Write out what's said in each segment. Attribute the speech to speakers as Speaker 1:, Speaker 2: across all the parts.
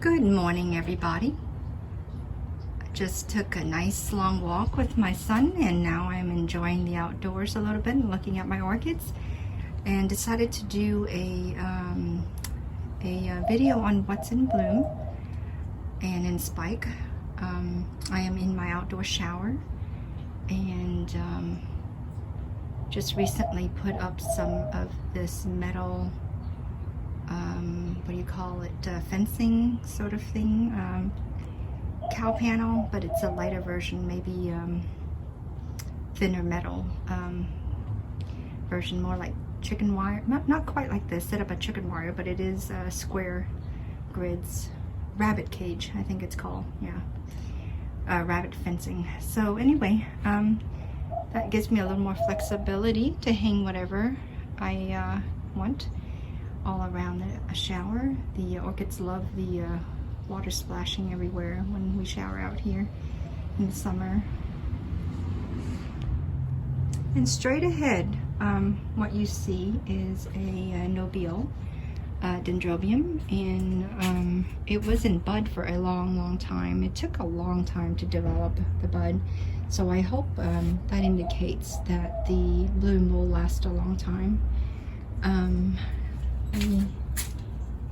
Speaker 1: Good morning, everybody. I just took a nice long walk with my son, and now I'm enjoying the outdoors a little bit and looking at my orchids, and decided to do a video on what's in bloom and in spike. I am in my outdoor shower, and just recently put up some of this metal, what do you call it, fencing sort of thing, cow panel, but it's a lighter version, maybe thinner metal version, more like chicken wire, not quite like this, set up a chicken wire, but it is square grids, rabbit cage I think it's called, yeah, rabbit fencing. So anyway, that gives me a little more flexibility to hang whatever I want all around a shower. The orchids love the water splashing everywhere when we shower out here in the summer. And straight ahead, what you see is a nobile dendrobium, and it was in bud for a long time. It took a long time to develop the bud, so I hope that indicates that the bloom will last a long time. Let me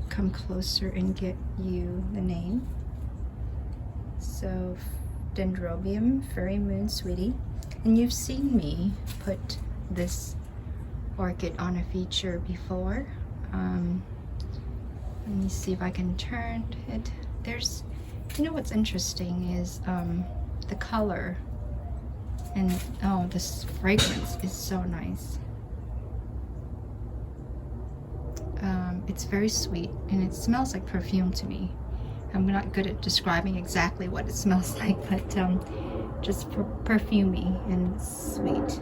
Speaker 1: come closer and get you the name. So, Dendrobium Fairy Moon Sweetie. And you've seen me put this orchid on a feature before. Let me see if I can turn it. There's, you know what's interesting is the color, and oh, this fragrance is so nice. It's very sweet, and it smells like perfume to me. I'm not good at describing exactly what it smells like, but just perfumey and sweet.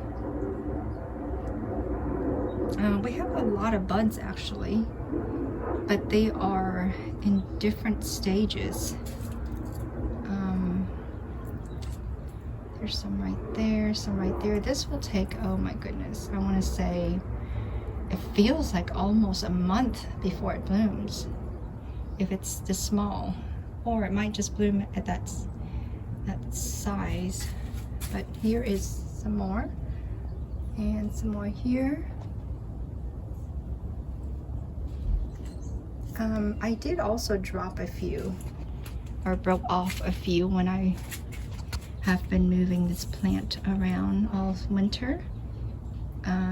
Speaker 1: We have a lot of buds actually, but they are in different stages. There's some right there, some right there. This will take, oh my goodness, I want to say it feels like almost a month before it blooms, if it's this small, or it might just bloom at that size. But here is some more, and some more here. I did also drop a few, or broke off a few, when I have been moving this plant around all winter.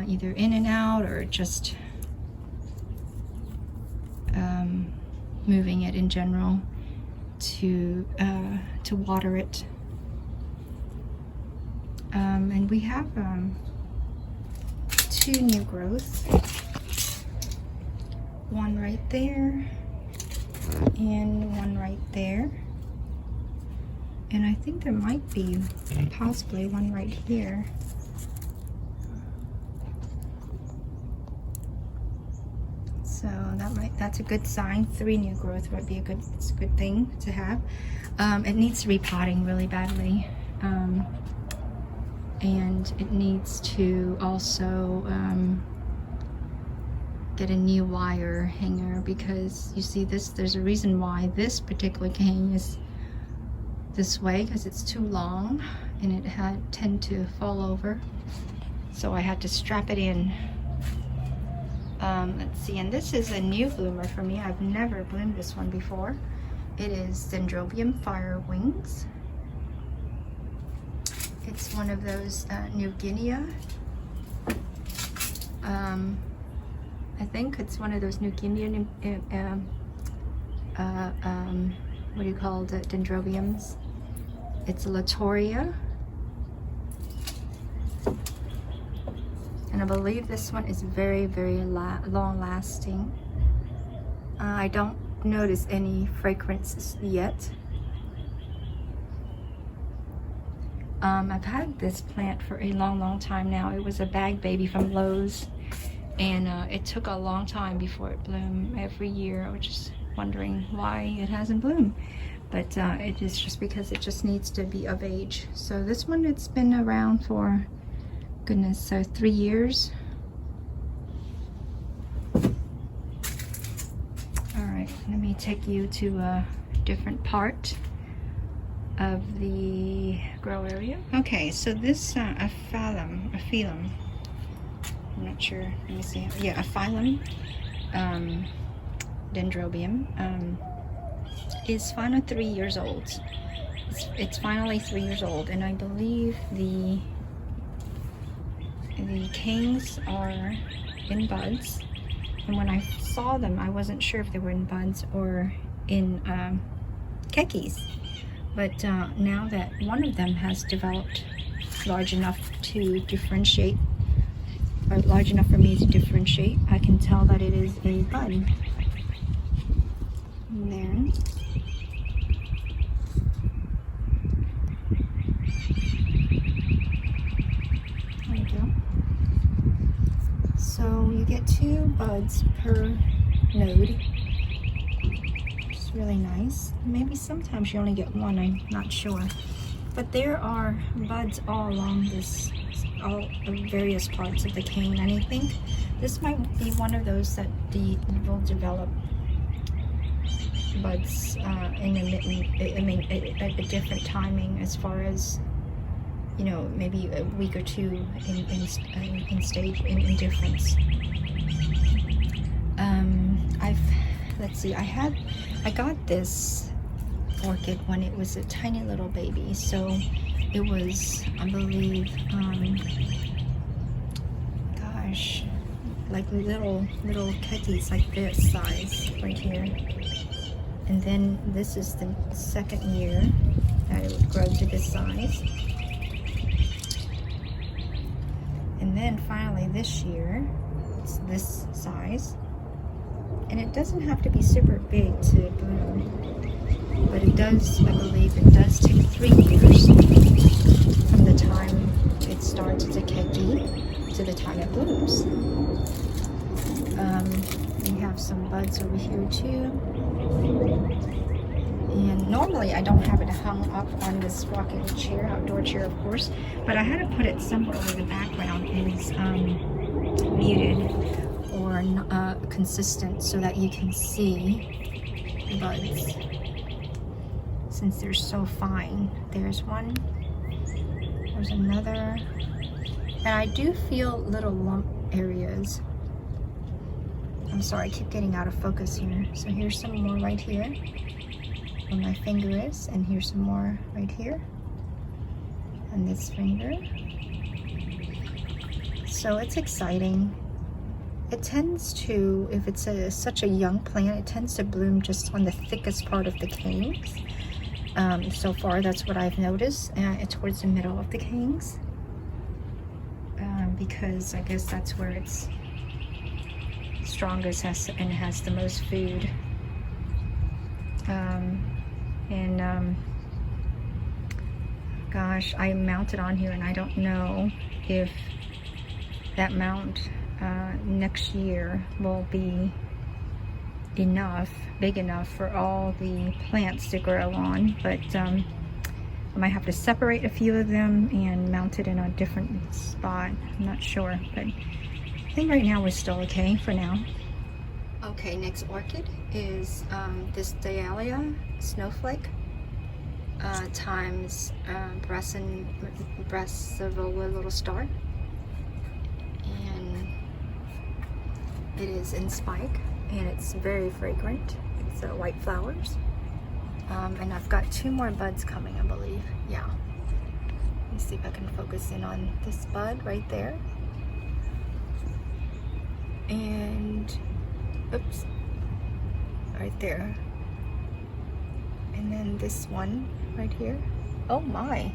Speaker 1: Either in and out, or just moving it in general to water it. And we have two new growths, one right there and one right there, and I think there might be possibly one right here. So that's a good sign. 3 new growth would be it's a good thing to have. It needs repotting really badly, and it needs to also get a new wire hanger, because you see this, there's a reason why this particular cane is this way, because it's too long and it tend to fall over, so I had to strap it in. Let's see, and this is a new bloomer for me. I've never bloomed this one before. It is Dendrobium Fire Wings. It's one of those New Guinea. I think it's one of those New Guinean, what do you call it, dendrobiums. It's a Latoria. And I believe this one is very long lasting. I don't notice any fragrances yet. I've had this plant for a long time now. It was a bag baby from Lowe's, and it took a long time before it bloomed. Every year I was just wondering why it hasn't bloomed, but it is just because it just needs to be of age. So this one, it's been around for, goodness, so 3 years. All right, let me take you to different part of the grow area. Okay, so this aphyllum, I'm not sure, let me see, yeah, aphyllum, Dendrobium, is finally 3 years old. It's finally 3 years old, and I believe the kings are in buds. And when I saw them, I wasn't sure if they were in buds or in kekies. But now that one of them has developed large enough to differentiate, or large enough for me to differentiate, I can tell that it is a bud. And then there you go. So you get 2 buds per node. Really nice. Maybe sometimes you only get 1, I'm not sure. But there are buds all along this, all the various parts of the cane, and I think this might be one of those that will develop buds at a different timing, as far as, you know, maybe a week or 2 in stage, in difference. Let's see, I got this orchid when it was a tiny little baby, so it was, I believe, gosh, like little kekies like this size right here. And then this is the 2nd year that it would grow to this size. And then finally this year, it's this size. And it doesn't have to be super big to bloom, but it does, I believe it does take 3 years from the time it starts as a keki to the time it blooms. We have some buds over here too. And normally I don't have it hung up on this rocking chair, outdoor chair of course, but I had to put it somewhere where the background is muted or consistent, so that you can see the buds, since they're so fine. There's one, there's another, and I do feel little lump areas. I'm sorry, I keep getting out of focus here. So here's some more right here where my finger is, and here's some more right here on this finger. So it's exciting. It tends to, if it's such a young plant, it tends to bloom just on the thickest part of the canes. So far, that's what I've noticed, towards the middle of the canes, because I guess that's where it's strongest and has the most food. Gosh, I mounted on here, and I don't know if that mount next year will be big enough for all the plants to grow on, but I might have to separate a few of them and mount it in a different spot. I'm not sure, but I think right now we're still okay for now. Okay, next orchid is this Dialaelia Snowflake times Brassavola little star. It is in spike, and it's very fragrant. It's white flowers. And I've got 2 more buds coming, I believe. Yeah. Let me see if I can focus in on this bud right there. And, oops, right there. And then this one right here. Oh my.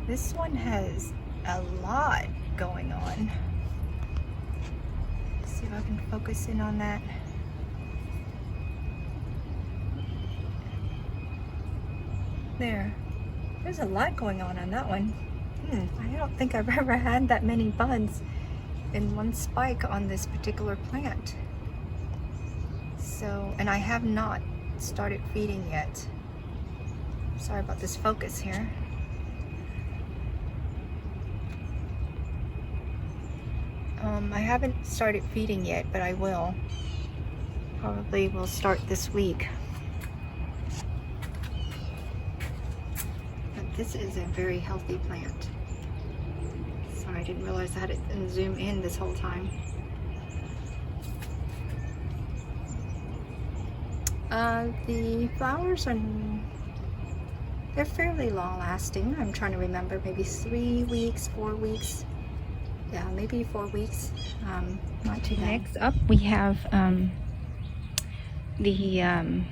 Speaker 1: This one has a lot going on. See if I can focus in on that. There's a lot going on that one. I don't think I've ever had that many buds in one spike on this particular plant. So, and I have not started feeding yet. Sorry about this focus here. I haven't started feeding yet, but I will. Probably will start this week. this is a very healthy plant. Sorry, I didn't realize I had it zoom in this whole time. The flowers are, they're fairly long lasting. I'm trying to remember, maybe 3 weeks, 4 weeks. Yeah, maybe 4 weeks. Not too bad. Next up, we have the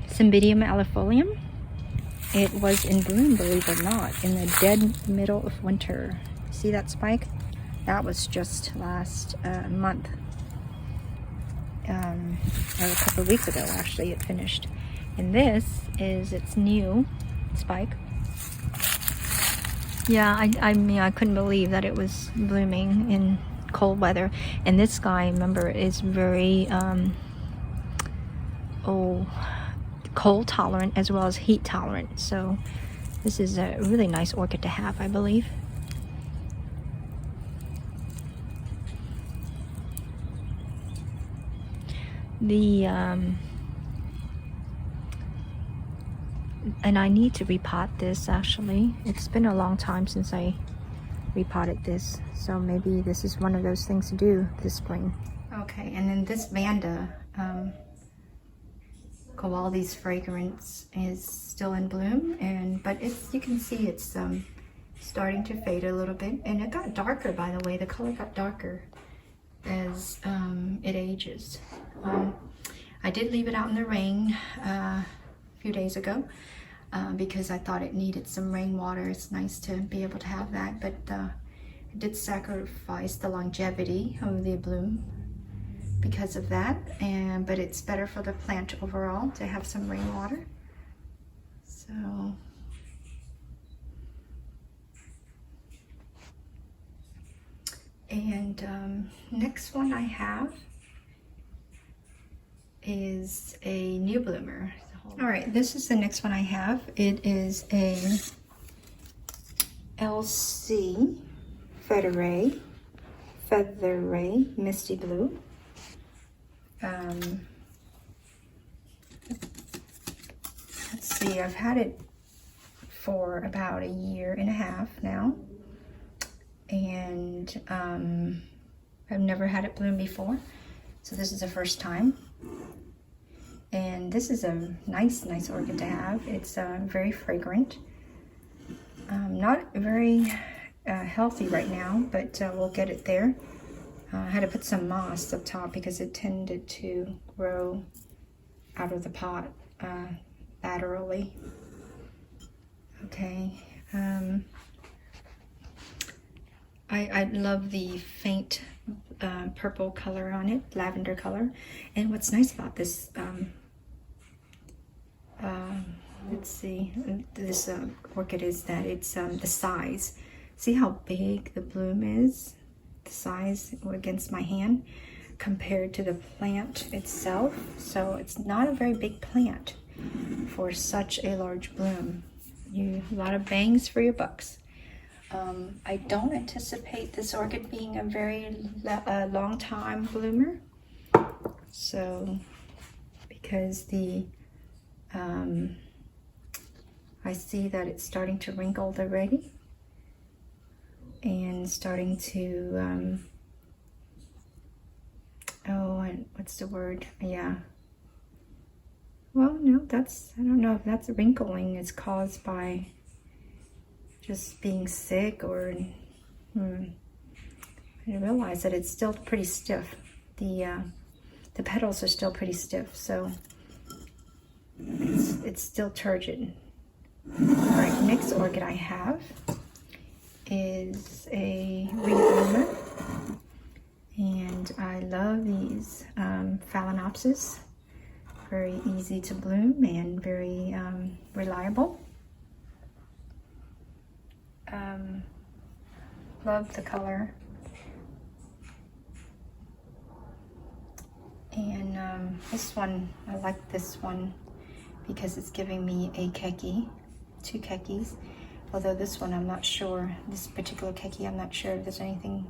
Speaker 1: Cymbidium Aloifolium. It was in bloom, believe it or not, in the dead middle of winter. See that spike? That was just last month. Or a couple of weeks ago, actually, it finished. And this is its new spike. Yeah, I mean, I couldn't believe that it was blooming in cold weather. And this guy, remember, is very cold tolerant as well as heat tolerant. So this is a really nice orchid to have, I believe. The and I need to repot this, actually. It's been a long time since I repotted this, so maybe this is one of those things to do this spring. Okay, and then this Vanda, Kowalde's fragrance is still in bloom, but it's, you can see it's starting to fade a little bit, and it got darker, by the way. The color got darker as it ages. I did leave it out in the rain a few days ago because I thought it needed some rainwater. It's nice to be able to have that, but it did sacrifice the longevity of the bloom because of that. But it's better for the plant overall to have some rainwater. So next one I have is a new bloomer. All right, this is the next one I have. It is a LC Featheray Misty Blue. Let's see, I've had it for about 1.5 years now, and I've never had it bloom before, so this is the first time. And this is a nice orchid to have. It's very fragrant. Not very healthy right now, but we'll get it there. I had to put some moss up top because it tended to grow out of the pot laterally. Okay. I love the faint purple color on it, lavender color. And what's nice about this, let's see, this orchid is that it's the size. See how big the bloom is? The size against my hand compared to the plant itself. So it's not a very big plant for such a large bloom. A lot of bangs for your bucks. I don't anticipate this orchid being a very long time bloomer. So, because I see that it's starting to wrinkle already and starting to, what's the word? Yeah. Well, no, I don't know if that's wrinkling is caused by just being sick or, I didn't realize that it's still pretty stiff. The petals are still pretty stiff, so it's still turgid. All right, next orchid I have is a rebloomer, and I love these phalaenopsis. Very easy to bloom and very reliable. Love the color. And this one, I like this one because it's giving me a keiki, 2 keikis. Although this one, I'm not sure, this particular keiki, I'm not sure if there's anything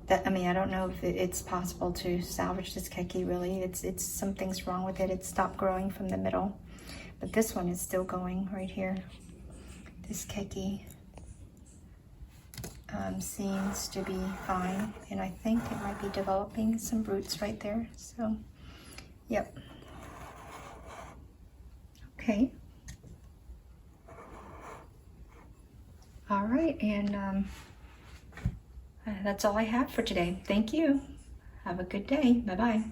Speaker 1: I mean, I don't know if it's possible to salvage this keiki really. It's something's wrong with it. It stopped growing from the middle. But this one is still going right here. This keiki seems to be fine, and I think it might be developing some roots right there. So, yep. Okay. All right, and that's all I have for today. Thank you. Have a good day. Bye-bye.